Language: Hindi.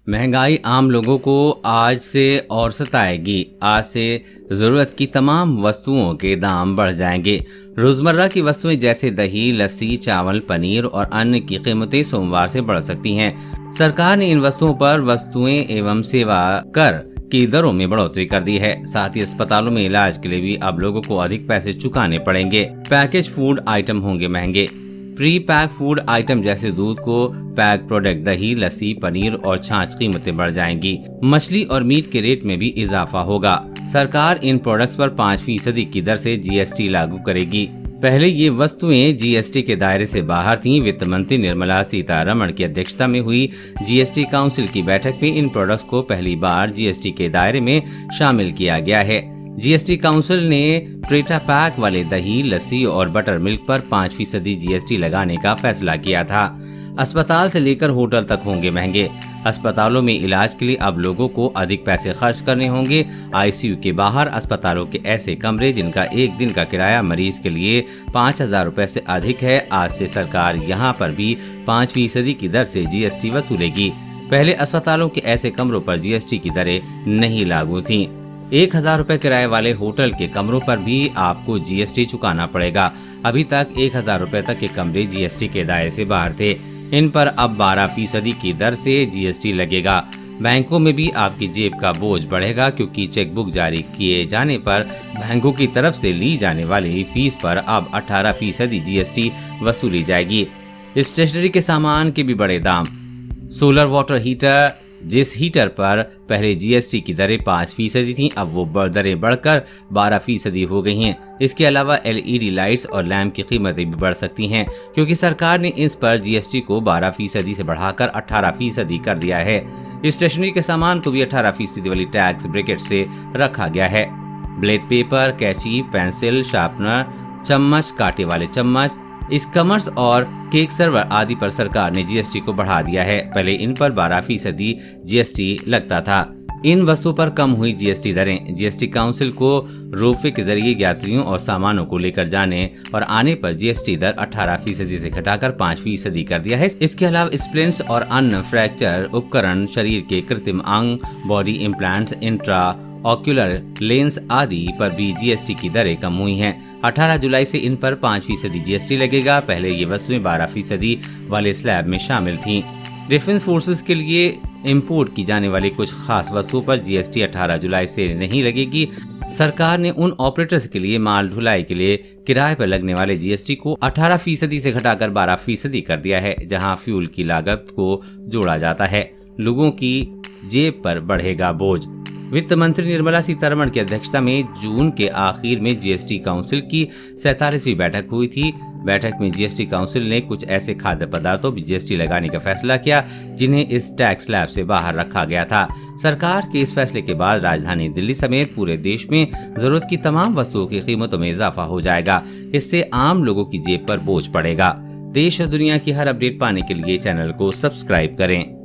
महंगाई आम लोगों को आज से और सताएगी। आज से जरूरत की तमाम वस्तुओं के दाम बढ़ जाएंगे। रोजमर्रा की वस्तुएं जैसे दही, लस्सी, चावल, पनीर और अन्य की कीमतें सोमवार से बढ़ सकती हैं। सरकार ने इन वस्तुओं पर वस्तुएं एवं सेवा कर की दरों में बढ़ोतरी कर दी है। साथ ही अस्पतालों में इलाज के लिए भी अब लोगों को अधिक पैसे चुकाने पड़ेंगे। पैकेज फूड आइटम होंगे महंगे। प्री पैक फूड आइटम जैसे दूध को पैक प्रोडक्ट, दही, लस्सी, पनीर और छाछ कीमतें बढ़ जाएंगी। मछली और मीट के रेट में भी इजाफा होगा। सरकार इन प्रोडक्ट्स पर 5% की दर से जीएसटी लागू करेगी। पहले ये वस्तुएं जीएसटी के दायरे से बाहर थीं। वित्त मंत्री निर्मला सीतारमण की अध्यक्षता में हुई जीएसटी काउंसिल की बैठक में इन प्रोडक्ट्स को पहली बार जीएसटी के दायरे में शामिल किया गया है। जीएसटी काउंसिल ने ट्रेटा पैक वाले दही, लस्सी और बटर मिल्क पर 5% जीएसटी लगाने का फैसला किया था। अस्पताल से लेकर होटल तक होंगे महंगे। अस्पतालों में इलाज के लिए अब लोगों को अधिक पैसे खर्च करने होंगे। आईसीयू के बाहर अस्पतालों के ऐसे कमरे जिनका एक दिन का किराया मरीज के लिए 5,000 रुपए से अधिक है, आज से सरकार यहां पर भी 5% की दर से जीएसटी वसूलेगी। पहले अस्पतालों के ऐसे कमरों पर जीएसटी की दरें नहीं लागू थीं। 1,000 रुपए किराए वाले होटल के कमरों पर भी आपको जीएसटी चुकाना पड़ेगा। अभी तक 1,000 रुपए तक के कमरे जीएसटी के दायरे से बाहर थे। इन पर अब 12% की दर से जीएसटी लगेगा। बैंकों में भी आपकी जेब का बोझ बढ़ेगा, क्योंकि चेकबुक जारी किए जाने पर बैंकों की तरफ से ली जाने वाली फीस पर अब 18% जीएसटी वसूली जाएगी। स्टेशनरी के सामान के भी बड़े दाम। सोलर वाटर हीटर, जिस हीटर पर पहले जीएसटी की दरें 5% थीं, अब वो दरें बढ़कर 12% हो गई हैं। इसके अलावा एलईडी लाइट्स और लैंप की कीमतें भी बढ़ सकती हैं, क्योंकि सरकार ने इस पर जीएसटी को 12% से बढ़ाकर 18% कर दिया है। स्टेशनरी के सामान को भी 18% वाली टैक्स ब्रैकेट से रखा गया है। ब्लेड पेपर, कैंची, पेंसिल, शार्पनर, चम्मच, कांटे वाले चम्मच, ई-कॉमर्स और केक सर्वर आदि पर सरकार ने जीएसटी को बढ़ा दिया है। पहले इन पर 12% जीएसटी लगता था। इन वस्तुओं पर कम हुई जीएसटी दरें। जीएसटी काउंसिल को रोपवे के जरिए यात्रियों और सामानों को लेकर जाने और आने पर जीएसटी दर 18% से घटाकर 5% कर दिया है। इसके अलावा स्प्लिंट्स और अन्य फ्रैक्चर उपकरण, शरीर के कृत्रिम अंग, body implants, intra ocular lens आदि पर भी जीएसटी की दरें कम हुई हैं। 18 जुलाई से इन पर 5% जीएसटी लगेगा। पहले ये वस्तुएं 12% वाले स्लैब में शामिल थीं। डिफेंस फोर्सेस के लिए इंपोर्ट की जाने वाली कुछ खास वस्तुओं पर जीएसटी 18 जुलाई से नहीं लगेगी। सरकार ने उन ऑपरेटर्स के लिए माल ढुलाई के लिए किराए पर लगने वाले जीएसटी को 18% से घटाकर 12% कर दिया है, जहां फ्यूल की लागत को जोड़ा जाता है। लोगों की जेब पर बढ़ेगा बोझ। वित्त मंत्री निर्मला सीतारमण की अध्यक्षता में जून के आखिर में जीएसटी काउंसिल की 47वीं बैठक हुई थी। बैठक में जीएसटी काउंसिल ने कुछ ऐसे खाद्य पदार्थों पर जीएसटी लगाने का फैसला किया जिन्हें इस टैक्स स्लैब से बाहर रखा गया था। सरकार के इस फैसले के बाद राजधानी दिल्ली समेत पूरे देश में जरूरत की तमाम वस्तुओं की कीमतों में इजाफा हो जाएगा। इससे आम लोगों की जेब पर बोझ पड़ेगा। देश और दुनिया की हर अपडेट पाने के लिए चैनल को सब्सक्राइब करें।